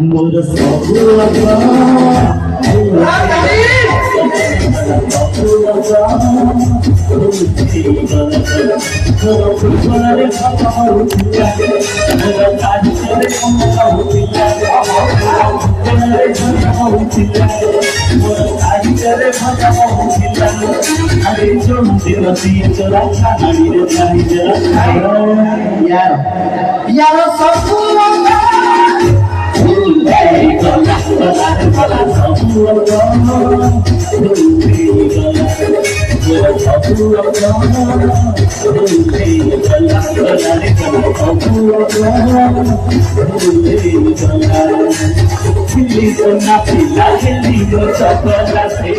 मोर सब भुगलारे भाषा हौथila मोर काजरे भाषा हौथila भुगलारे भाषा हौथila मोर काजरे भाषा हौथila अरे जो दिवसी चला खानी रे खाई जरा यार सब chocolate.